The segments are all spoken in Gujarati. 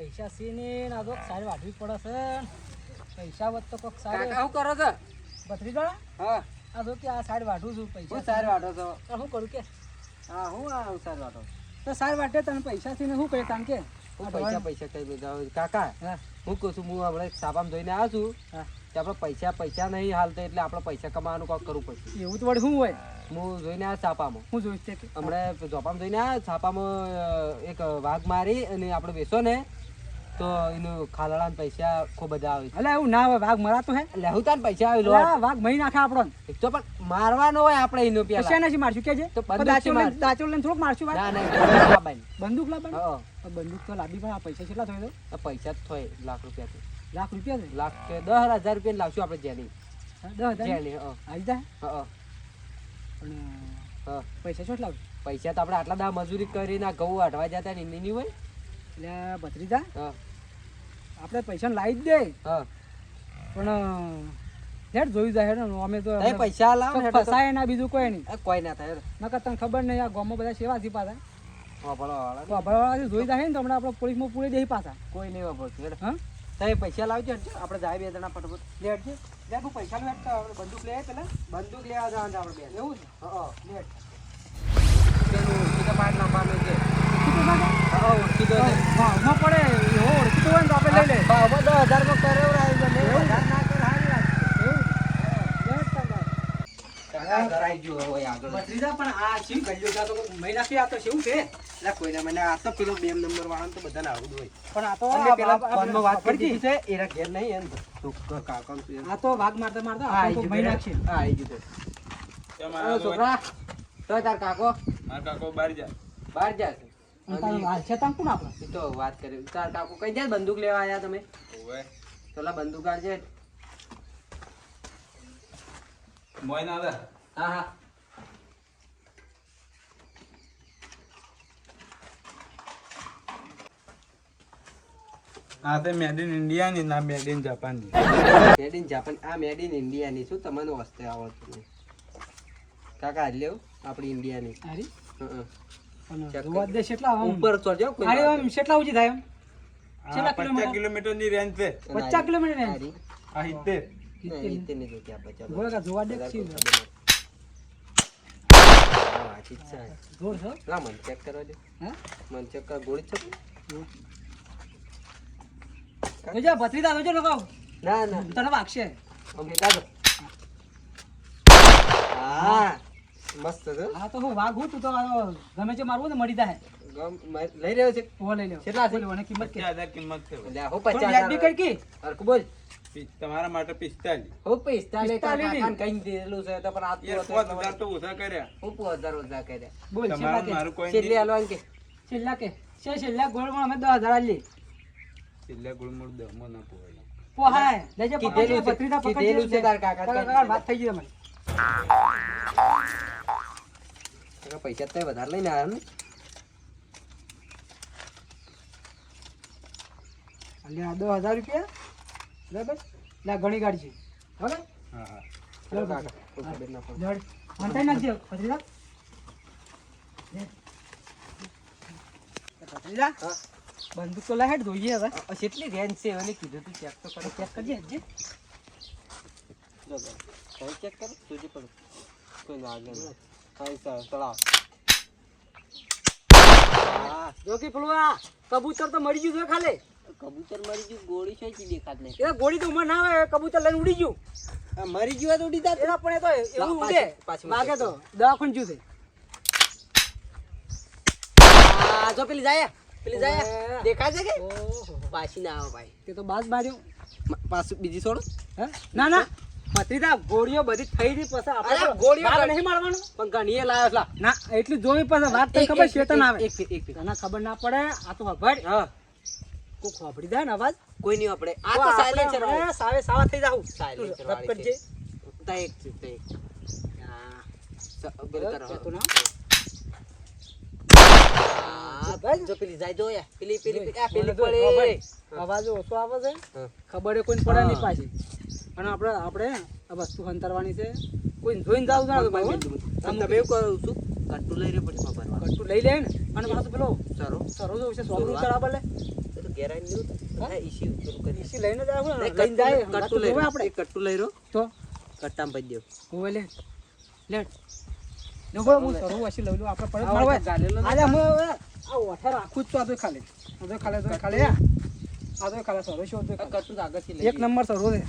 પૈસા સીને ના તો સારી વાઢવી પડે છે પૈસા વત તો કોક સારી કાકા શું કરો છો ભત્રીજા હા આ જો કે આ સારી વાઢું છું પૈસા શું સારી વાટો છો તો શું કરું કે હા હું આ સારી વાટો તો સારી વાટે તને પૈસા સીને શું કરે કારણ કે હું પૈસા કઈ બધા કાકા હા હું કહું છું હું હમણાં સાપામાં જોઈને આવ્યો છું હા કે આપણે પૈસા નહીં હાલતો એટલે આપણે પૈસા કમાવાનું કાંક કરવું પડશે એવું તો વળી શું હોય હું જોઈને આવ્યો છાપામાં હું જોઈશ તે હમણાં ઝોપામાં જોઈને આવ્યો છાપામાં એક વાઘ મારી અને આપણે બેસો ને તો એનું ખાલાડાના પૈસા ખૂબ બધા આવે અલે એવું ના હોય વાઘ મરાતો હે લેહુતા પૈસા આવે અલા, વાઘ મહી નાખે આપણો એક તો પણ મારવાનો હોય આપણે એનો પેલા શેના થી મારશું કે છે તો બંદૂકથી માર. દાચો લઈને થોડુંક મારશું ના ભાઈ ના બંદૂક લાવવાની હા બંદૂક તો લાવી પણ આ પૈસા કેટલા થયો આ પૈસા જ થાય લાખ રૂપિયા લાખ રૂપિયા છે લાખ કે 10,000 રૂપિયા લાવશું આપણે જેની 10,000 જેની હા આવી જાય હા પણ હા પૈસા શું લાવશું પૈસા તો આપણે આટલા દા મજૂરી કરીને આ ઘઉં અઢવા જતા ને એની નહીં હોય એટલે ભત્રીજા હા આપણે પૈસા લાવી જ દે હા પણ હેડ જોઈ જાય હેડ અમે તો એ પૈસા લાવ ને ફસાય ના બીજું કોઈ નહીં કોઈ ના થાય નકર તને ખબર નહીં આ ગામમાં બધા સેવાથી પાછા વાપરો તો અભળવાથી જોઈ જાય ને તો હમણાં આપણે પોલીસમાં પૂરી દે પાછા કોઈ નહીં વાપરતું હેડ હા તમે પૈસા લાવજો હેડ આપણે જાય બે જણા ફટાફટ લેટ છે લે તું પૈસા લે આપણે બંદૂક લે પેલા બંદૂક લેવા જવાનું આપણે બે એવું છે હા લેટ પેલું સીધા પાડ નાખવાનું છે હા ઓળખીતો છે ભાવમાં પડે એવો ઓળખીતો હોય ને તો આપણે લઈ લે ભાવમાં 10,000 માં કરેવર આવી જાય 10,000 ના કર હારી લાગશે કરાઈ ગયો હોય આગળ ભત્રીજા પણ આ શિવ ગલ્યો જા તો મહિના થી આ તો શિવ છે એટલે કોઈને મને આ તો પેલો 2 નંબર વાળા તો બધાને આવડું હોય પણ આ તો અમે પેલા ફોનમાં વાત કરી દીધી છે એના ઘેર નહીં એમ તો કાકા આ તો વાઘ મારતા મારતા હા આપણે તો મહિના છે હા આવી ગયું છોકરા તો તાર કાકો માર કાકો બહાર જાય બહાર જાય છે અને તારું હાલ છે તાન કોણ આપણે એ તો વાત કરી તાર કાકો કઈ જાય બંદૂક લેવા આયા તમે ઓવે પેલા બંદૂક આલ છે મોય ના આવે હા હા આ તે મેડ ઇન ઇન્ડિયા ની ના મેડ ઇન જાપાન ની મેડ ઇન જાપાન આ મેડ ઇન ઇન્ડિયા ની શું તમને વસ્તે આવડતું નહીં કાકા લેવ આપણી ઇન્ડિયા ની હારી હા પણ check જોવા દે કેટલા આમ ઉપર ચડજો કોઈ હારી આમ કેટલા ઊંચી થાય એમ આ 50 કિલોમીટર ની રેન્જ છે 50 કિલોમીટર ને હારી આ 70 નહીં તે નહીં જોતી આપણે ચાલો ગોળા જોવા દે છે હા ઠીક છે જોર છો ના મન ચેક કરવા દે હે મન ચેક કર ગોળી છે જોજા ભત્રીજા જોજો લગાવ ના ના તને વાગશે ઓકે કાઢો હા મસ્ત છે આ તો હું વાઘ હું તું તો આ ગમે છે મારવું ને મળી જાય લઈ રહ્યો છે ઓ લઈ લ્યો કેટલા છે? બોલો અને કિંમત કે 50,000 કિંમત છે લે હો થોડું વ્યાજ બી 50,000 કર કી હરકુ બોલ તમારા માટે 45 હો 45 45 કાકાને કઈ દીધેલું છે તો પણ આ યાર 5000 તો ઓછા કર્યા હું 5000 ઓછા કર્યા બોલ તમારું છેલ્લા કે મારું કોઈ છેલ્લે હાલવાનું કે છેલ્લા કે છેલ્લા ગોળમાં અમે 10,000 આલી છેલ્લે ગુળમુળ દમો ના પોવાય પોહાય લેજે કીધેલું છે, ભત્રીજા પકડજે. કીધેલું છે તાર કાકા. કાકા વાત થઈ ગઈ તમારી કાકા પૈસા તો વધારે લઈને આવ્યા ને અલ્યા 10,000 રૂપિયા બરાબર લે ઘણી ગાડી છે બરાબર હા હા ચલો કાકા કોઈ ખબર ના પડે. જડ મંતાઈ નાખજે ભત્રીજા લે. ભત્રીજા હા બંદૂક તો લાહેડ જોઈએ હવે આ કેટલી રેન્જ છે એને કીધું તું ચેક તો કરો ચેક કરજે હજી જો હવે ચેક કરો જોજે પડો કોઈ લાગે નહીં હા સર ચલાવ હા જો કે પેલું આ કબૂતર તો મરી ગયું છે ખાલી કબૂતર મરી ગયું ગોળી છે જ દેખાત નહીં એ ગોળી તો ઉમર ના આવે કબૂતર લઈને ઉડી ગયું આ મરી ગયું હોય તો ઉડી જા એના પણ એ તો એવું પાછી- ઉડે પાછી માગે તો દવાખાન જ્યું છે આ જો પેલી જાય ઓવે. દેખાય છે કે ઓહો પાછી ના આવે ભાઈ તે તો બાજ માર્યો પાછું બીજી છોડો હે ના ના ભત્રીજા ગોળીઓ બધી થઈ ગઈ પછી આપણે અરે તો ગોળીઓ વાઘ ઘણી- નહીં મારવાનું પણ ઘણી એ લાયો છે ના એટલી જોવી પછી વાત તને ખબર શેતન આવે એક તને ખબર ના પડે આ તો ખબર હા કો ખોપડી જાય ને અવાજ કોઈ નહીં આપણે આ તો સાયલેન્સર આપણે સાવે સાવા થઈ જાવ સાયલેન્સર રદ કરજે તા એક છે તે હા બેલ કરો જતો ના. હા જો પેલી જાય જો યા પેલી પેલી આ પેલી મને જો પડે ખબર. અવાજ ઓછો આવે છે હા. ખબર એ કોઈ પડે નહીં હા. પાછી અને આપણે આ વસ્તુ હંતારવાની છે કોઈ જોઈને જાવ ના તો ભાઈ હો. તમે એવું કરું છું કટ્ટુ લઈ રહ્યો પછી ખબર તું લઈ લે ને અને પાછું પેલો સરો સરો જો છે સોબરું ચડાવ લે એ તો ગેરાઈ લ્યો હા ઈસી પેલું કરી ઈસી લઈને જ આવું ને એક લઈને જાય કટ્ટુ લઈ આપણે આપણે એક કટ્ટુ લઈ રહ્યો તો કટ્ટામાં ભરી દેવ ઓવે લે લે નો બો હું સરો વાસી લઈ લઉં આપણે પરત મળવા ગાલેલો આજે હું હવે આ ઓઠા રાખું જ તો આ તો ખાલી આ તો ખાલી સરો શો તો કટ્ટુ તો આગળથી લઈ એક નંબર સરો છે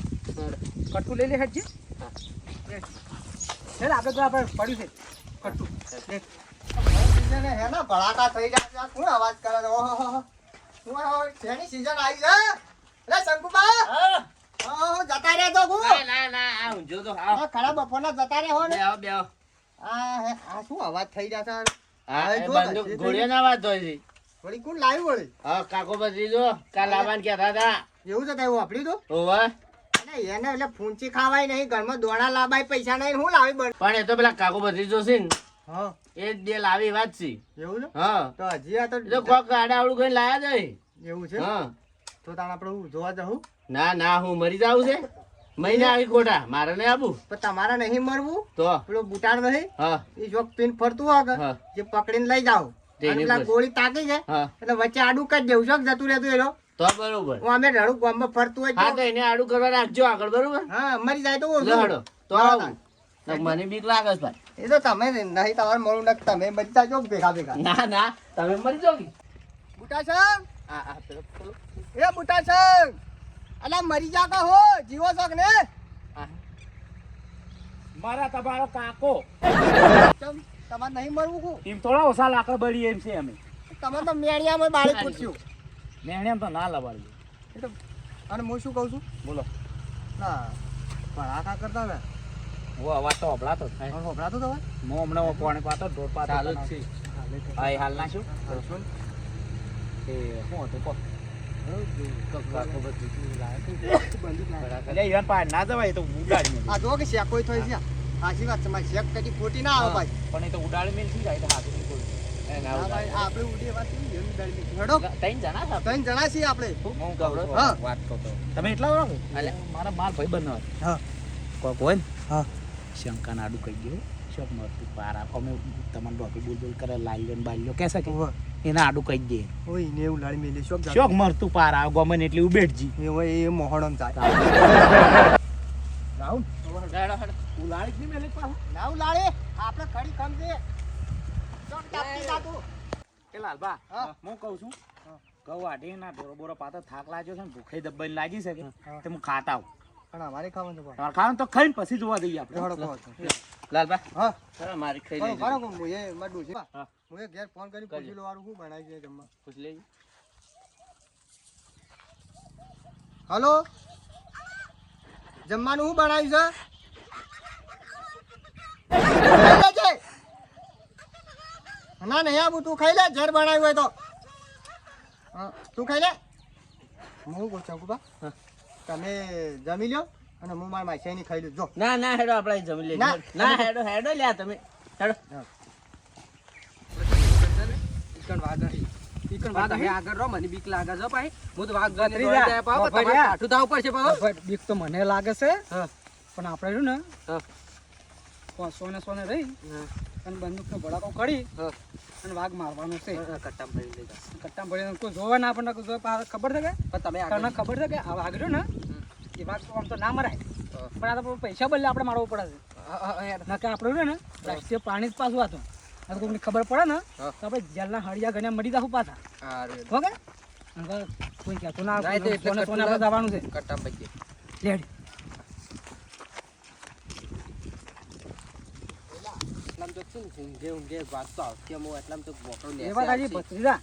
કટ્ટુ લઈ લે હેડજી હા. લે આગળ તો આપણે પડ્યું છે કટ્ટુ લે હેના ભડાકા થઈ જાય છે. આ શું અવાજ કરે છે? ઓહોહો. શું આ શેની season આવી છે? લે શંકુબા. ઓહો, જતા રહ્યા તો હું. ના આ ઊંઝો તો આ ખરા બપોરના જતા રહ્યા હો ને. બેહો આ શું અવાજ થઈ રહ્યા છે? હા હવે એ જો બંદૂક ને, ઘોડીઓના વાત હોય છે. વળી કોણ લાવ્યું વળી? હા કાકો બધી જો કાલ આવવાનું કહેતા હતા. એવું છે કઈ વાપર્યું તું? હોવે. અને એને એટલે ફૂંચી ખાવાય નહીં, ઘરમાં દોણા લાવાય, પૈસા નહીં, હું લાવી બન. પણ એ તો પેલા કાકો બધી જોશે ને હા, એ જ બે લાવી વાત છે. એવું છે? હા તો હજી આ તો એ તો કોક ગાડા આવડું કઈ લાયા જાય. એવું છે? હા તો તાણ આપણે હું જોવા જવું? ના હું મરી જાવું છે. મહિને આવી ખોટા મારે નહીં આવું પણ તમારે નહીં મરવું? તો પેલો બુટાણ નહીં? હા એ જોક પીન ફરતું હોય હા. જે પકડીને લઈ જાઓ. તેની અને પેલા ઉપર. ગોળી તાકી જાય હા એટલે વચ્ચે આડું કરી દેવું છે જતું રહેતું એનો. તો બરોબર. હું અમે રડું ગામમાં ફરતું હોય હા તો. તો એને આડું કરવા રાખજો આગળ બરોબર. હા મરી જાય તો ઓછું. લહડો તો હા, આવું. નક મને બીક લાગે છે ભાઈ. એ તો તમે નહીં તમારે મળું નક તમે મરી જાજો ભેગા ભેગા. ના તમે મરી જાઓ કે? બુટાસંગ આ પેલો એ બુટાસંગ અલા મરી જા કા હો જીવો છો કે ને? મારા તમારો કાકો ચમ તમારે નહીં મરવું કુ? એમ થોડા ઓછા લાકડ બળી એમ છે અમે તમે તો મેણિયામાં બાળી પૂછ્યું. મેં એમ તો ના લવાડ્યું. એ તો અને હું શું કહું છું? બોલો ના ભડાકા કરતા ને હું અવાજ તો અભળાતો જ થાય. હવે હોભળાતું તો હોય? હું હમણાં પાણી પાતો ઢોર પાતો ચાલુ જ છે. હા એ હાલ નાખ્યું શું? એ શું હતું કહો કાકો બધી એટલે ઈવન પાસે ના જવાય એ તો ઉડાડી મેલ આ જો કે શેક કોઈ થઈ છે. સાચી વાત છે મારી શેક કદી ખોટી ના આવે ભાઈ. પણ એ તો ઉડાડી મેલ થઈ જાય તો હાથું નહીં બોલું. હા ભાઈ આપણે ઉડી વાત કરી એમ ઉડાડી દીધી. હેડો ત્રણ જણા હતા. ત્રણ જણા છીએ આપણે. હું કહું છું, હા. વાત કહું તો તમે એટલા બરાબર મારા માર ભાઈ બનવા હા કોક હોય ને હા શંકા નાડું કહી ગયો શોખ મળતું પાર અમે તમારે ડોકી બોલ કરે લાલ્યો ને બાલ્યો કહેશે કે એના આડું કહી દે ઓય ને ઉલાડી મેલી શોક શોખ મરતું પાર આવે ગમે ને એટલી ઉબેટજી એ હોય એ મોહણમ જાય. રાહુલ ઉલાડી જ નહીં મેલે પાછું ના ઉલાડે આપણે ખડી ખમજે. શોક જાપતી જાતું. એ લાલબા હા. હું કહું છું ઘઉં વાઢી ના ઢોરો બોરો પાતો થાક લાગ્યો છે ને ભૂખે દબાઈને લાગી શકે તે હું ખાતા આવું પણ અમારે ખાવાનું છે પણ. તમારે ખાવાનું તો ખાઈને પછી જોવા દઈએ આપણે હેડો કહો. લાલબા હા ચાલો મારી ખાઈ કરો લેજો. કરો હું એ માર ડોસી. હા. હું એ ઘેર ફોન કરી પૂછી લો વાળું શું બનાવી છે જમવા. પૂછ લેજો. હલો જમવાનું શું બનાવ્યું છે? ખાઈ લેજે. ના નહીં આવું તું ખાઈ લે ઝેર બનાવ્યું હોય તો. હા તું ખાઈ લે. હું કહું ચંકુબા તમે જમી લ્યો અને હું મારા માસી ખાઈ લઉં જો. ના હેડો આપણે જમી લેજો. ના. ના હેડો લ્યા તમે હેડો. ઈકણ વાઘ હી. વાઘ તમે હી? આગળ રહો મને બીક લાગે છે ભાઈ હું તો વાઘ જોઈને ભત્રીજા, દોડી જાય પાવ તમારે ભત્રીજા. કાઠું થવું પડશે પાવ બીક તો મને લાગે છે હા. પણ આપણે રહ્યું ને હા. સોને રહી અને બંદૂકનો ભડાકો કરી હા. અને વાઘ મારવાનો છે કટ્ટામાં ભરી લઈ જાઓ. કટ્ટા ભરીને કોઈ જોવા ના આપણને કોઈ જોવા ખબર છે કે પણ તમે તને આગળ ખબર છે કે આ વાઘ રહ્યો ને એ વાઘ તો આમ તો ના મરાય પણ આ તો પૈસા બદલે આપણે મારવો પડે છે ના કે આપણે રહ્યું ને રાષ્ટ્રીય પ્રાણી જ પાછું હતું આ તો કોઈને ખબર પડે ને હા. તો આપણે જેલના હળિયા ગણ્યા મરી જાવ પાછા ઓકે કોઈ કહેતું ના ના, એ તો એટલે સોને કટ્ટું આપણે જવાનું છે કટ્ટામાં ભરી લેડ એટલામાં તો શું ઊંઘે વાગતો આવતી હું એટલામાં તો બોકડો એ વાત આજે ભત્રીજા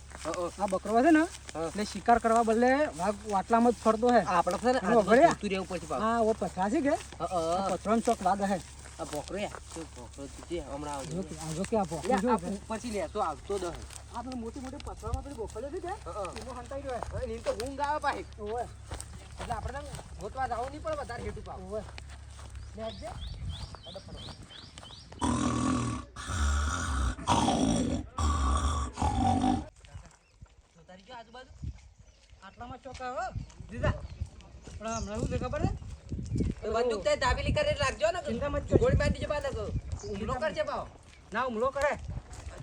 આ બકરો છે ને હા. એટલે શિકાર કરવા બદલે વાઘ વાટલામાં જ ફરતો હે આપણે છે ને એનો વગડ્યા? ઉતરી રહેવું પડશે પાવ હા ઓ પથરા છે કે પથરાનો ચોક વાઘ હે આ બોકરો યાર શું બોકરો તું હમણાં આવજો જો કે આ ભોખો લે, જો આ ઉપરથી લેતો આવતો દહ આપણે મોટી મોટી પથરામાં પેલી બોખલો છે કે એમાં હંતાઈ રહ્યો હે એની તો ઊંઘ આવે પાછી ઓવે એટલે આપણે ને ગોતવા જવું નહીં પડે વધારે હેઠું પાવ ઓવે લેટ દે તારી જો આજુબાજુ આટલામાં ચોક આવે દીદા પણ હમણાં શું છે ખબર છે બંદૂક તે દાબેલી કરીને રાખજો ને ચિંતા મત કરજો. ગોળી મારી દીજો બાદ હુમલો કરશે પાવ ના હુમલો કરે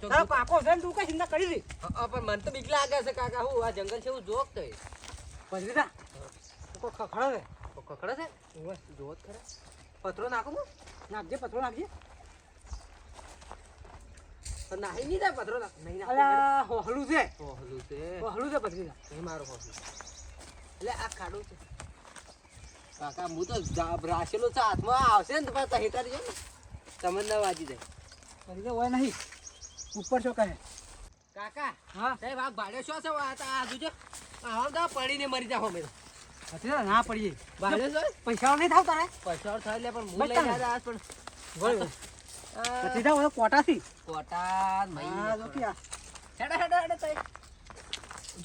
તારો કાકો છે ને તું કઈ ચિંતા કરી દી. પણ મને તો બીક લાગે છે કાકા હું આ જંગલ છે એવું જોક તો ભત્રીજા તું કોઈ ખખડો છે. ખખડે છે જોત ખરા પથરો નાખો હું નાખજે પથરો નાખજે. પણ નાહી નહીં થાય પથરો નહીં નાખો અલ્યા હોહલું છે હોહલું છે હોહલું છે ભત્રીજા. નહીં મારો હોહલું એટલે આ ખાડું છે કાકા હું તો રાશેલો છે હાથમાં આવશે ને તો પાછા હેતારી જો ને તમને ના વાજી જાય ભત્રીજા હોય નહીં ઉપર શું કહે. કાકા હા સાહેબ આ ભાડે શું છે આ જોજો આવા તો પડીને મરી જાવ મેં ભત્રીજા ના પડીએ ભાડે શું પૈસા નહીં થાવ તારે. પૈસા થાય એટલે પણ હું બચતા લઈ ને. આવ્યા પણ ભત્રીજા ઓલો કોટાથી. કોટા હા મહી જો કે આ હેડા તઈ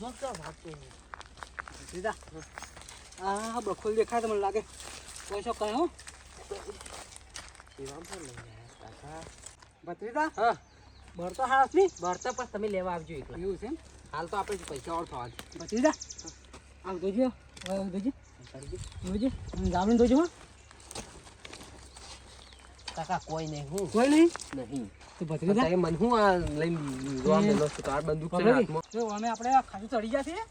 જો તો ભાગતો ભત્રીજા આ બખોલ દેખાય તો મને લાગે કોઈ શું કહે હો. શિવામ પર લઈ આવ્યા કાકા ભત્રીજા હા ભરતો હાસ નહીં ભરતા પછી તમે લેવા આવજો એકલા એવું છે એમ. હાલ તો આપણે પૈસા ઓર થવા ભત્રીજા આમ જોજો જોજે જોજે ગામડું જોજો હો. કાકા કોઈ નહીં હું કોઈ નહીં નહીં તો ભત્રીજા તમે મન હું આ લઈને જોવા મેલો છું તાર બંદૂક છે ને હાથમાં જો અમે આપણે ખાધું ચડી ગયા છીએ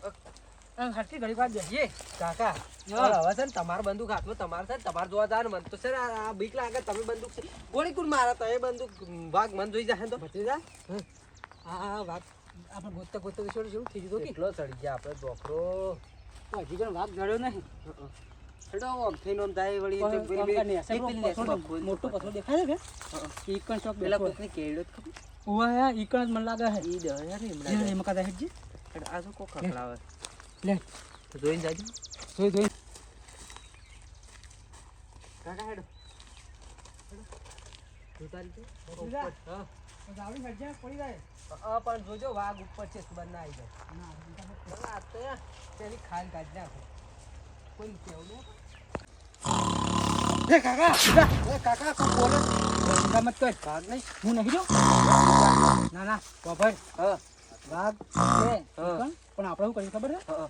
હરથી ઘડી વાર બેસીએ. કાકા હા. હવે છે ને તમારા બંદૂક હાથમાં તમારે છે ને તમારે જોવા જાય ને મન તો છે ને આ બીક લાગે તમે બંદૂક છે ગોળી કુલ મારા તો એ બંદૂક વાઘ મન જોઈ જાય તો ભત્રીજા હા વાત આપણે ગોતતા ગોતતા શરૂ થઈ ગયું કે કેટલો ચડી ગયા આપણે ડોકરો તો હજી પણ વાત જડ્યો નહીં. હેડો આમ થઈને આમ જાય વળી પણ તો પેલી આમ કાંઈ નેસે પેલી પથરો નેસમાં મોટો પથરો દેખાય છે કે ઈકણ ચોક પેલા પેલા કોકની કેળો જ ખબર ઓવા ઈકણ જ મને લાગે છે. ઈ દહ યાર લે એમડા એમાં કાદા હેડજી આ તો કોક ખખડાવે લે જોઈને જાજો જોઈ જોઈ કાકા હેડો ઉતારી દે ભત્રીજા. હા ગાવડી હેડજે પડી જાય. પણ જોજો વાઘ ઉપર છે સુબન ના આવી જાય આ તો યાર પેલી ખાલ કાઢી નાખો કોઈ કેવું નહીં એ કાકા એ કાકા કોણ બોલે ચિંતા મત કર. ભાગ નહીં હું નહીં જો ના ના બાપા હા વાઘ છે હા. ઈકણ. પણ આપણે શું કરીએ ખબર છે હા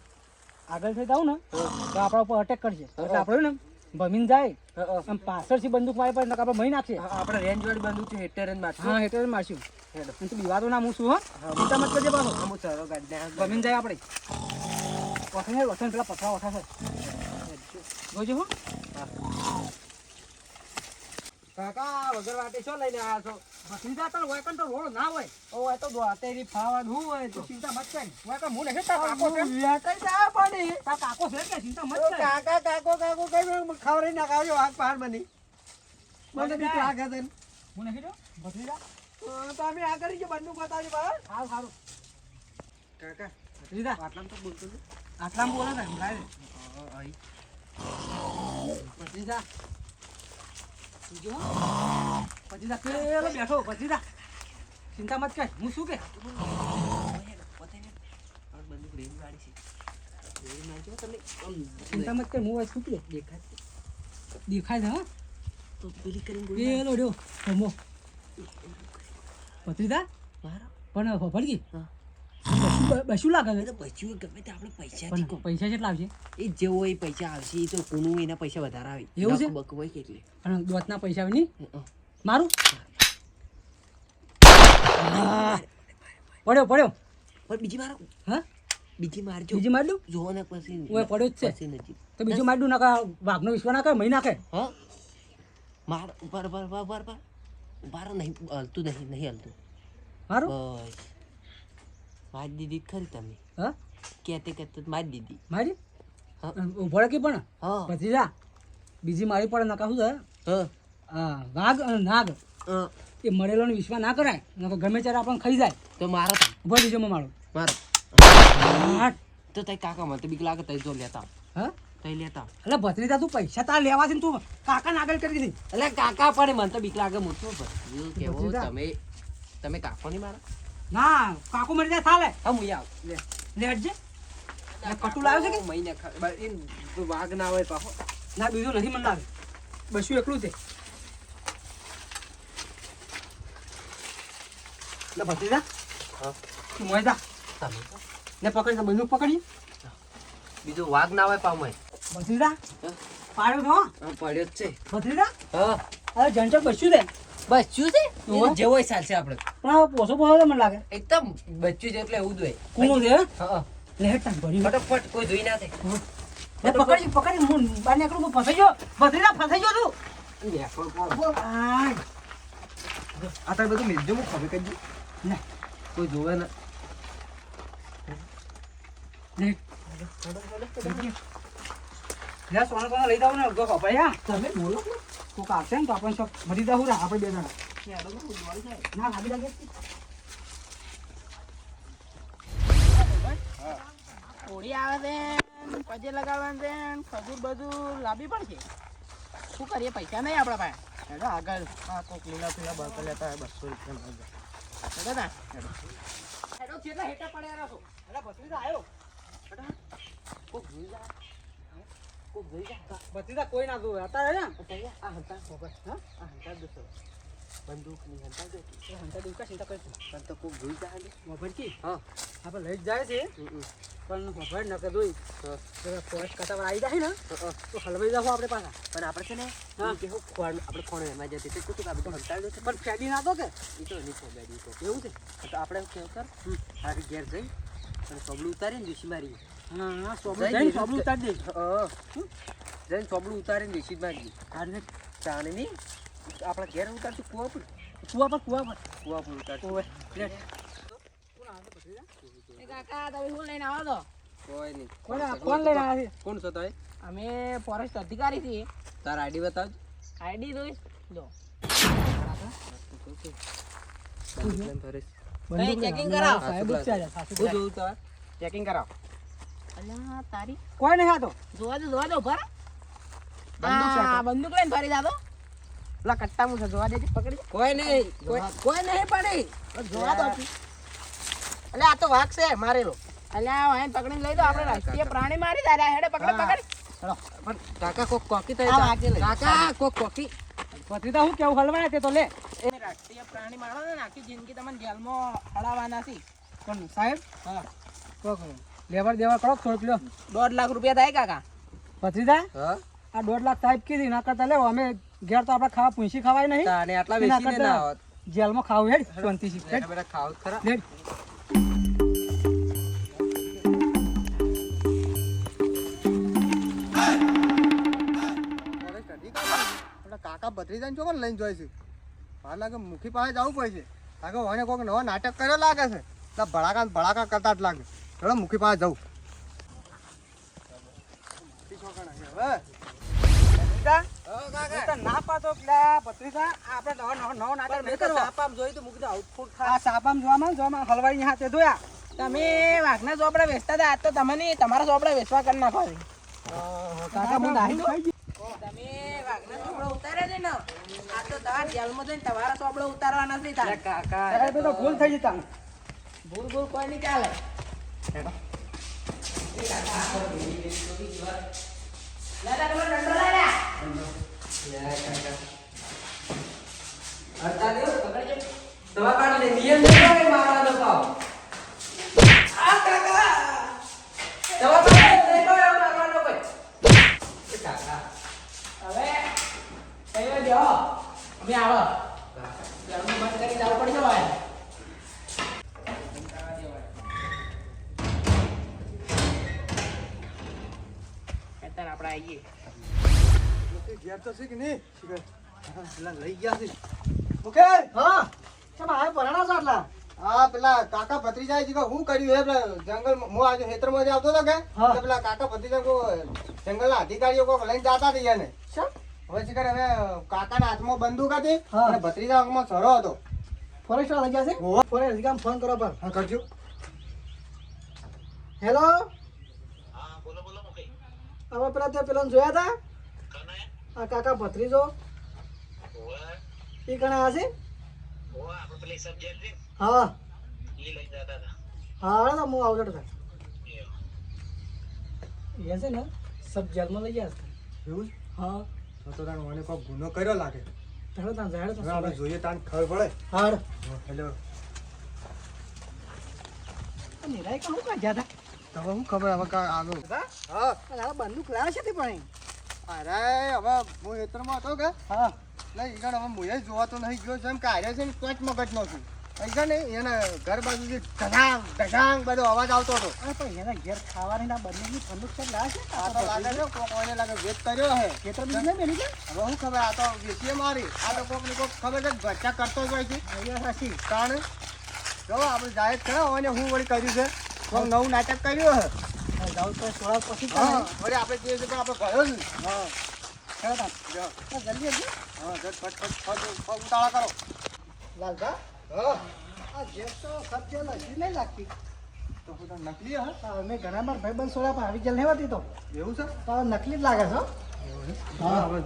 આગળ થઈ જાવ ને તો આપણા ઉપર અટેક કરશે હા. એટલે આપણે ને ભમીને જાય હા આમ પાછળથી બંદૂક મારી પડે આપણે મહી નાખશે. આપણે રેન્જ વાળી બંદૂક છે હેટર રેન્જ માં હા એટલે મારશું. હેડો અને તું બીવાતો ના હું છું હો ચિંતા મત કરજે પાછો અમુક સરો કાઢી દે ભમીને જાય આપણે વઠાણ પેલા પથરા વઠા છે જોજો હો. કાકા વગર વાટે શું લઈને આવ્યા છો ભત્રીજા તાર હોય કણ તો રોડ ના હોય ઓ આ તો દોતેરી ફાવન હું હોય તો તું ચિંતા મત કર. હોય કણ હું નહીં તાર કાકો છે વેટાઈ જા પડી તાર કાકો છે કે ચિંતા મત કર. કાકા કાકો કઈ ખવડાવી નાખાવજો હાથ પાર મને મને બીક લાગે છે હું નહીં જો ભત્રીજા તમે આ કરી કે બંદૂક બતાવજો બરાબર સારું સારું કાકા ભત્રીજા આટલામાં તો બોલતો ને આટલામાં બોલે ને સંભળાય ને. ભત્રીજા તું જો ભત્રીજા પેલો બેઠો ભત્રીજા ચિંતા મત કર. હું શું કે બંદૂક રેન્જ વાળી છે રેન્જ નાખજો તમે ચિંતા મત કર. હું શું કે દેખાય દેખાય છે હા તો પેલી કરીને પેલો રહ્યો રમો ભત્રીજા મારો પણ ફફડજી હા. બસું લાગે એ છે તો બચ્યું ગમે તે આપણે પૈસા પણ પૈસા કેટલા આવશે એ જેવો એ પૈસા આવશે એ તો કોનું એના પૈસા વધારે આવે એવું છે? બક હોય કે એટલે અને દોતના પૈસા આવે નહીં મારું પડ્યો પડ્યો પણ બીજી મારો હા બીજી મારજો બીજી માર દઉં જોવો ને પછી ઓય પડ્યો જ છે પછી નજીક તો બીજું માર દઉં નાખા વાઘનો વિશ્વ નાખે મહી નાખે હા માર બર બર બર બર બર બાર નહીં હલતું નહીં હલતું મારું બસ મારી દીદી જ ખરી તમે હા કહેતે કહેતે મારી દીદી મારી હા. ઉભો કે પણ હા ભત્રીજા બીજી મારી પડે નકા શું છે હા હા વાઘ અને નાગ હા એ મળેલોને વિશ્વાસ ના કરાય નકર ગમે ત્યારે આપણને ખાઈ જાય. તો મારો ઉભો દીજો મારો મારો હાટ. તો તઈ કાકા મને તો બીક લાગે તઈ જો લેતા હા તઈ લેતા એટલે ભત્રીજા તું પૈસા તાર લેવા છે ને તું કાકાને આગળ કરી દીધી. એટલે કાકા પણ મને તો બીક લાગે મોટું કેવો ભત્રીજા. તમે કાકો નહીં મારા ના કાકુ મરી જાય થાલે હા હું આવ લે હટજે. એટલે કટુ લાવ્યો છે કે મહિને વાઘ ના હોય પાછો ના બીજું નથી મને લાગે બસું એકલું છે. એટલે ભત્રીજા હા તું મોય જા તમે ને પકડી તો બંદૂક પકડી બીજું વાઘ ના હોય પાછો ભત્રીજા હા? પાડ્યો તો હો. પડ્યો જ છે ભત્રીજા હા અરે જંચક બસ્યું છે બચ્ચું છે ઓહો. જેવો હોય ચાલશે આપણે પણ આ પોસો પોસો તો મને લાગે એકદમ બચ્ચું છે એટલે એવું જ હોય કૂણું છે હે? હા લે હેડ તાન ભર્યું. ફટાફટ કોઈ જોઈ ના થાય લે પકડી હું બહાર નીકળું હું ફસાઈ ગયો ભત્રીજા ફસાઈ ગયો તું આય. આ તારે બધું મેળજો હું ખબર કરી લે. કોઈ જોવે ના લે સોના સોના લઈ જાવ ને અડધો કપાઈ હા તમે બોલો કોક આવશે ને તો આપણે સબ મરી જાવ રે આપણે બે જણા ના લાગી લાગે હોળી આવે છે પજે લગાવવાનું છે ખજૂર બધું લાવવી પડશે શું કરીએ પૈસા નહીં આપણા પાસે હેડો આગળ આ કોક લીલા પીલા બળકા લેતા હોય 200 રૂપિયા હેડો હેડો કેટલા હેટા પડ્યા રાખો અરે ભત્રીજા આવ્યો કોક જોઈ જા કોક જોઈ જા ભત્રીજા કોઈ ના જોવે અત્યારે ને આ હંતા ખબર હા આ હંતા દોસ્તો બંદૂક ની હંતા દો એ હંતા દુકા ચિંતા કરતી પણ તો કોક જોઈ જા મોબાઈલ કી હા આપણે લઈ જ જાય છે પણ મોબાઈલ ન કદોઈ ફોરેસ્ટ કટાવા આવી જાય ને તો હલવાઈ જાવ આપણે પાછા પણ આપણે છે ને હા. કે હું ખોણ આપણે ખોણ એમાં જતી તે કુતું આપણે તો હંતા દો પણ ફેડી ના દો કે એ તો નહીં ખોબાડી તો એવું છે તો આપણે કેવું કર આપણે ઘેર જઈ અને સોબલું ઉતારીને દેશી મારી હા સોબલું જઈને સોબલું ઉતારી દે જઈને સોબલું ઉતારીને દેશી મારી હારને ચાણની આપણા ઘેર ઉતારશું કુવા પર કુવા પર કુવા પર ઉતારશું ઓવે લે એ કાકા તમે શું લઈને આવો છો કોઈ નહીં કોણ લઈને આવ્યા છે કોણ છો તમે અમે ફોરેસ્ટ અધિકારી છીએ તારા આઈડી બતાવજો આઈડી જોઈશ જો બંદૂક checking લઈને કરાવો. સાહેબ જ છે આજે, સાસુ હું છે. જોઉં તાર ચેકિંગ કરાવો અલ્યા તારી કોઈ નહીં આતો જોવા દો ભરા બંદૂક છે હા બંદૂક લઈને ફરી જાતો પેલા કટ્ટા મું છે જોવા દેજે પકડી કોઈ નહીં કોઈ નહીં પડી જોવા દો એટલે આ તો વાઘ છે મારેલો અલ્યા વાયન પકડીને લઈ દો આપણે રાષ્ટ્રીય પ્રાણી મારી દાદા હેડે પકડ પકડ પણ કાકા કોક કોકી તો આ વાગે લઈ. કાકા કોક કોકી ભત્રીજા હું કેવું હલવાય તે તો લે એ રાષ્ટ્રીય પ્રાણી માણો ને આખી જિંદગી તમને જેલમાં હડાવવાના છે પણ સાહેબ હા કોક લેવર દેવર કરો થોડુંક લ્યો 1.5 લાખ રૂપિયા થાય કાકા ભત્રીજા હા આ 1.5 લાખ સાહેબ કીધી ના કરતા લેવો અમે ઘેર તો આપણે ખાવા પૂંછી ખવાય નહીં તાને આટલા એના વેચીને કરતા ના આવત જેલમાં ખાવું હેડ શાંતિથી હેડ બેટા બેટા ખાવ ખરા હેડ એટલે કાકા ભત્રીજાને ચોકન લઈને જોઈ છે મારે લાગે મુખી પાસે જવું પડશે કારણ કે મને કોઈક નવો નાટક કર્યો લાગે છે એટલે ભડાકા ભડાકા કરતા જ લાગે ચલો મુખી પાસે જવું ના પાતો પેલા ભત્રીજા આપણે નવો નાટક નહીં કરવો સાપામ જોઈ તો મૂકી આઉટફુટ આ સાપામ જોવામાં હલવાઈ હાથે ધોયા તમે વાઘના ચોપડા વેચતા હતા આજ તો તમે નહીં તમારા ચોપડા વેચવા કરી નાખો છે. કાકા હું નાહી ખાઈ તમે વાઘના ચોપડા ઉતારે છે ને આ તો તમારા જેલમાં જઈને તમારા ચોપડા ઉતારવાના નથી તારે કાકા સાહેબ એ તો ભૂલ થઈ જતા ભૂલ કોઈ નહીં ચાલે દાદા તમે દંડો લઈ લે હરતા દેવ પકડજો દવા કાઢ લે નિયમ નહીં મારવા દો પાવ આ કાકા દવા કાઢ લે કોઈ મારવાનો કોઈ કાકા હવે કયો જો અમે આવો ઘરનું બંધ કરી જવું પડશે ભાઈ અત્યારે આપણે આવીએ ઘેર તો છે કે નહીં પેલા લઈ ગયા છે ઓકે હા ચમ આ ભરણા છો આટલા હા પેલા કાકા ભત્રીજાએ જી હું કર્યું હે પેલા જંગલ હું આજે ખેતરમાં આવતો હતો કે હા. એટલે પેલા કાકા ભત્રીજા કો જંગલના અધિકારીઓ કોક લઈને જતા હતા યાને શું હવે શીખર હવે કાકાના હાથમાં બંદૂક હતી હા. અને ભત્રીજા હાથમાં સરો હતો ફોરેસ્ટ વાળા ગયા છે ઓહો. ફોરેસ્ટ અધિકારી ફોન કરો પર હા કરજો હેલો હવે પેલા તે પેલા જોયા હતા આ કાકા ભત્રીજો એ કણે આ છે હા હા તો હું આવજો હતા એ છે ને સબ જેલમાં લઈ ગયા હતા એવું છે? હા તો તાણ મને કોક ગુનો કર્યો લાગે હેડો તાન હેડો હવે આપણે તાન જોઈએ તાણ ખબર પડે હાડ હેલો નિરાય કહું કાઢ્યા હતા હવે શું ખબર હવે આગળ હા બંદૂક લાવે છે તે પણ અરે હવે હું ખેતરમાં હતો કે હા એટલે ઈકણ હવે મુએ જોવા તો નહીં ગયો છે એમ કાઢે છે ને કોચ મગજ નો છું ઈકણ ને એને ઘર બાજુથી ઢગાંગ ઢગાંગ બધો અવાજ આવતો હતો અરે પણ એના ઘેર ખાવાની ના બંનેની ઠંડુ છે લાગે છે આ તો લાગે છે કોક ઓને લાગે વેચ કર્યો હે ખેતર બીજું નહીં મેલી ગયા હવે શું ખબર આ તો વેચીએ મારી આ તો કોક ને કોક ખબર છે બચ્ચા કરતો જ હોય છે અહીંયા સાચી કારણ જો આપણે જાય જ ખરા ઓને હું વળી કર્યું છે કોક નવું નાટક કર્યું હે જાઉં તો થોડા પછી હા વળી આપણે જે છે પણ આપણે ગયો જ ને હા ખેડો તા જો જલ્દી જલ્દી હા ફટ ઉતાળા કરો લાલભા હા આ જેમ તો સત્ય નથી નહીં લાગતી તો હું તો નકલી હે અમે ઘણા વાર ભાઈબંધ સોડા પણ આવી ગયેલ નહીં હોતી તો એવું છે તો આ નકલી જ લાગે છે હો. હા હવે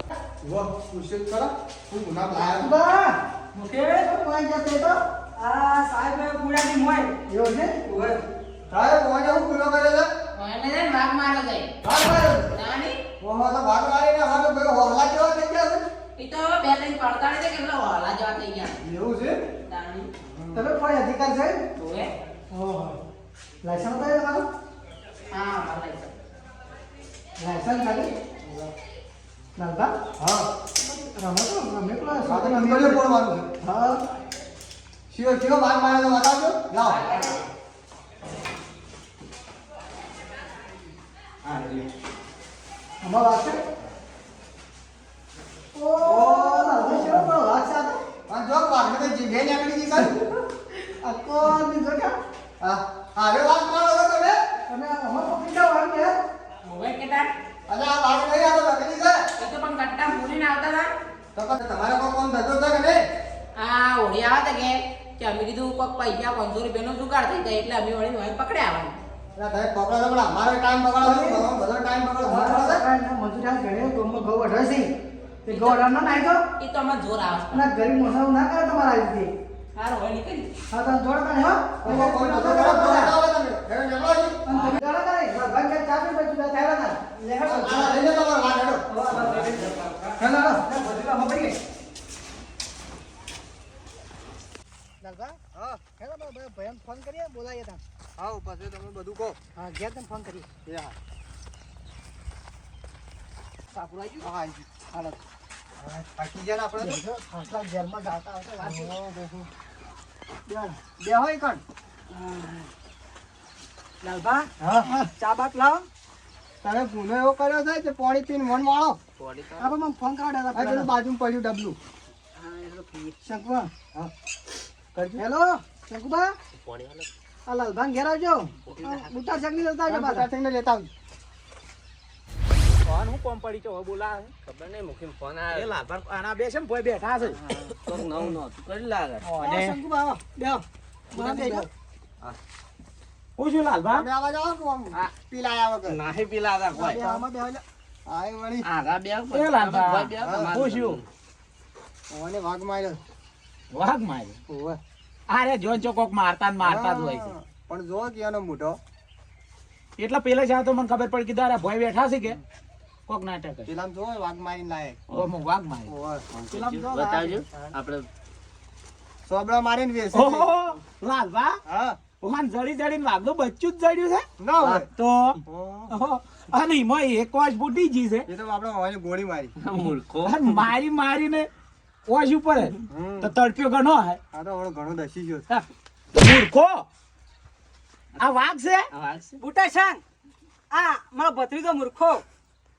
વાહ પૂછે ખરા હું ગુલાબ લાયા બા મુકે તો કોઈ જતે તો આ સાહેબ પૂરાની મોય એવું છે ઓય તારે કોને હું ગુલો કરે છે એને ને ભાગ મારે છે ભાગ મારે નાની ઓહો તો ભાગ મારીને હવે બે હોલા કેવા થઈ ગયા છે ઈ તો બે ત્રણ પડતાળી છે કેટલા વાલા જેવા થઈ ગયા એવું છે નાની તમે કોઈ અધિકાર છે ઓએ ઓહો લાયસન્સ તો તમારું હા મારે છે લાયસન્સ ખાલી લાલભા હા રમો તો રમે તો સાથે નંબરે બોલવાનું છે હા શિવ શિવ ભાગ મારે તો બતાવજો લાવ હા રે અમાર વાત છે ઓ લાલભા શેરો પણ વાત છે આ તો આ જો ભાગ ને જીભે નીકળી ગઈ સર આ તો દીધો કે હા હવે વાત મારો હવે તમે અને અમાર પકડી જાવ આમ કે ઓએ કેતા અરે આ ભાગ નહીં આ તો નકલી છે ઈ તો પણ ગટ્ટા પૂરીને આવતા હતા તો પણ તમારે કોઈ કોમ ધંધો છે કે નહીં આ ઓળી આવતા કે અમે કીધું કોક પૈસા 500 રૂપિયાનો જુગાડ થઈ જાય એટલે અમે વળી હોય પકડ્યા આવવાનું અરે તમે પકડો તો પણ અમારો ટાઈમ બગાડો છો બધો ટાઈમ બગાડો મજૂરી આ ઘરે ગોમમાં ઘઉં વઢાય છે તે ઘઉં વઢાડનો નાખ્યો ઈ તો અમાર જોર આવે અને ગરીબ મોસાઓ ના કરે તમારા આવી રીતે હારું હોય નીકળી હા તમે જોડે કાઢે હો કોઈ કોઈ ધંધો કરો તો બતાવો તમે હવે જમો જી અને તમે જોડે કાઢે ભગવાન કે ચા પી પછી જુદા થયા હતા લે હેડો આ લઈને તમારો વાત હેડો હેલો મજૂરી મપડી ગઈ દાદા હા હેલો ભાઈ ફોન કરીએ બોલાઈએ તા હા પછી તમે બધું કહો હા ઘેર તમે ફોન કરીએ એ હા સાપુર આવી ગયું હા જી હાલો બાકી જાય ને આપણે તો ખાસા જેલમાં જાતા હશે વાત બેન બે હોય કણ લાલભા હા ચા બાપ લાવો તમે ગુનો એવો કર્યો છે કે પાણી પીને મન વાળો હા મને ફોન કરો દાદા આ પેલું બાજુમાં પડ્યું ડબલું શંકુબા હા કરજો હેલો શંકુબા આ લાલભાન ઘેર આવજો બુટા ચકની લેતા આવજો બધા પાછા થઈને લેતા આવજો ફોન હું કોમ પડી છે હવે બોલા ખબર નહીં મુખી ફોન આવે એ લાભાર આના બે છે ને ભોય બેઠા છે કોક નવું નો કરી લાગે આવો શંકુબા આવો બેહો મને બેહો હું શું લાલભા તમે આવા જાઓ કોમ પીલાયા વગર નાહી પીલા કોઈ બેહો બેહો લે આય વળી આગા બે એ લાલભા હું શું ઓને વાઘ માર્યો વાઘ મારી ઓવે અરે જો જો કોક મારતા ને મારતા જ હોય છે પણ જો કે એનો મોઢો એટલે પેલે જાય તો મને ખબર પડી કે દારા ભોય બેઠા છે કે કોક નાટક પેલામ જો વાઘ મારીને લાયક ઓ મો વાઘ મારી ઓવે પેલા જો બતાવજો આપણે સોબડા મારીને વેસે ઓહો લાલભા હા ઓહાન જડી જડીને વાઘનું બચ્ચું જ જડ્યું છે ના હોય તો ઓહો, અને એમાં એક વાજ ફૂટી ગઈ છે એ તો આપણે ઓને ગોળી મારી મૂર્ખો મારી મારીને ઓજ ઉપર જ. તો તડપ્યો ઘણો હે આ તો હવે ઘણો દસી ગયો હા. મૂર્ખો આ વાઘ છે બુટા શાંગ આ મારો ભત્રીજો મૂર્ખો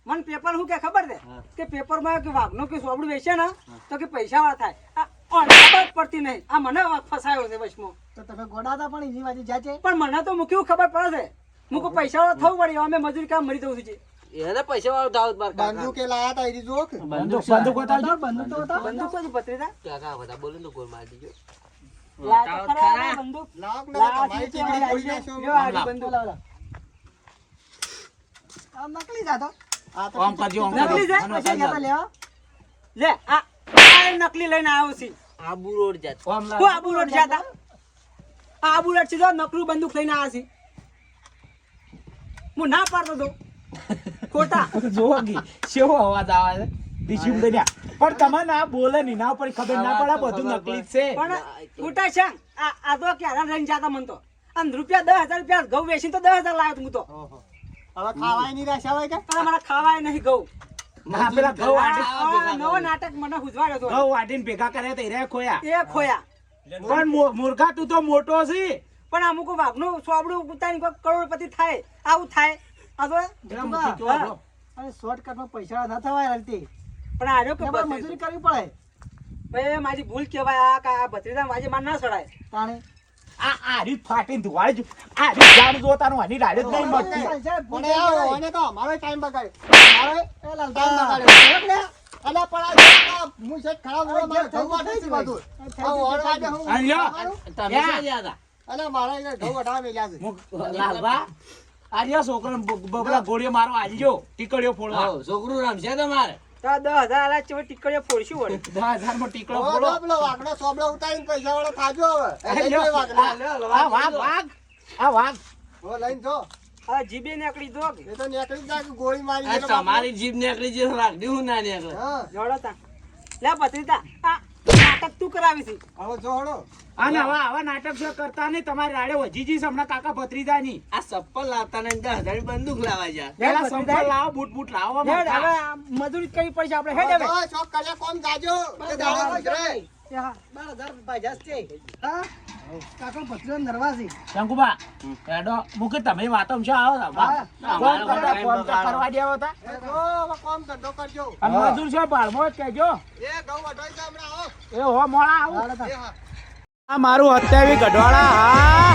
મને પેપર શું કે ખબર છે કે પેપરમાં કે વાઘનો કે સોબડું વેચે ને તો કે પૈસા વાળા થાય આ ઓનલાઈન જ પડતી નહીં આ મને ફસાયો છે વચમાં તો તમે ગોડાતા પણ એની વાજી જાચે પણ મને તો મૂક્યું ખબર પડે છે મૂકો પૈસા વાળો થવું પડ્યો અમે મજૂરી કામ મરી જવું છે એને પૈસા વાળો દાઉદ બાર બંદૂકે લાયા તા એની જોક બંદૂક બંદૂક બતાવજો બંદૂક તો હતા બંદૂક તો ભત્રીજા કાકા બધા બોલે તો ગોળ મારી દીજો લા તો ખરા આ બંદૂક લાખ લા ના તમારી ચીકડી ફોડી નાખ્યો લ્યો આ બંદૂક આ નકલી જાતો આ તો આમ કરજો આમ નકલી છે કરજો. પૈસા જતા લેવા લે આ નકલી લઈને આવ્યો છે આબુ રોડ જાત આમ લાવ. હું આબુ રોડ જતા આબુ રોડ સીધો નકલું બંદૂક લઈને આવ્યા છે હું ના પાડતો તો ખોટા જોવો કી કેવો અવાજ આવે છે બીજું દે પણ તમે ના બોલે ની ના પડી ખબર ના પડે બધું નકલી જ છે પણ ખોટા છે આ તો ક્યારે રહીને જતા મન તો અને રૂપિયા 10,000 રૂપિયા ઘઉં વેચીને તો 10,000 લાવ્યો હું તો ઓહો હવે ખાવાય નહીં રાશા હોય કે અને મારા ખાવાય નહીં ઘઉં ના પેલા ઘઉં વાટી આ નવો નાટક મને હુજવાડ્યો હતો. ઘઉં વાટીને ભેગા કર્યા તો એર્યા ખોયા એ ખોયા. પણ મૂર્ખા તું તો મોટો છે પણ અમુક વાઘનું સોબડું ઉતારીને કોઈક કરોડપતિ થાય આવું થાય આ તો પેલા મૂકી જો, હા. જો. અને શોર્ટકટમાં પૈસા ના થવાય હાલતી પણ આર્યો કે ડબલ ભત્રીજો. મજૂરી કરવી પડે ભાઈ મારી ભૂલ કહેવાય આ ભત્રીજા માજી માર ના સડાય. તાણે આ રીત ફાટીને ધુવાડી આ રીત જાણ જોતાનું આની રાડે જ નહીં મળતી મને આવો અને તો અમારો ટાઈમ બગાડ્યો મારો એ લાલ ટાઈમ બગાડ્યો અલા પણ આ હું સેટ ખરાબ હોય મારે ઘઉં વાટે છે બધું આ ઓળ વાટે હું અને લ્યો. તમે યા. ક્યાં ગયા હતા? અલા મારા એ ઘઉં વટાવા મેલ્યા છે લાલબા આજે છોકરો બબલા ગોળીઓ મારો આલજો ટીકડીઓ ફોડવા આવો, છોકરું રમશે તમારે તો 10,000 આલા ચેવો ટીકડીઓ ફોડશું વળી. 10,000 માં ટીકડો ઓ ફોડો તો પેલો વાઘનો સોબડો ઉતારીને પૈસા વાળો થાજો હવે અરે લ્યો. એટલે વાઘનો આ વાઘ આ વાઘ ઓ લઈને જો આ જીબે નીકળી જો કે એ તો નીકળી જ જાય કે ગોળી મારી આ એટલે બાપુ. તમારી જીભ નીકળી છે રાખડી હું ના નીકળે હા જોડો તા. લે ભત્રીજા આ નાટક તું કરાવી છે. હવે જો હળો અને આવા નાટક શું કરતા નહીં તમારી રાડે વજી જઈશ હમણાં કાકા ભત્રીજાની આ ચપ્પલ લાવતા ને 10,000 ની બંદૂક લાવવા જા પેલા ભત્રીજા. સંપલ લાવો બૂટ લાવો હેડ મરઘા. હવે આ મજૂરી કરવી પડશે આપણે હેડ હવે. હવે શોખ કર્યા કોમ જાજો એ દાડો ગુજરે હા. 12,000 ભાઈ છે હા કાકા ભત્રીજો નરવાસી શંકુબા હેડો મૂકે તમે વાતો શું આવો છો? વાહ. અમારો ફોન કરતા, time ફોન તો બગાડો. કરવા દેવો તા. એ જો હવે કોમ ધંધો કરજો અને મજૂર છે બાળમો જ કહેજો એ ઘઉં વઢાઈ જાય હમણાં આવો એ હો મોળા આવું એ હા આ મારું 27 ગઢવાળા હા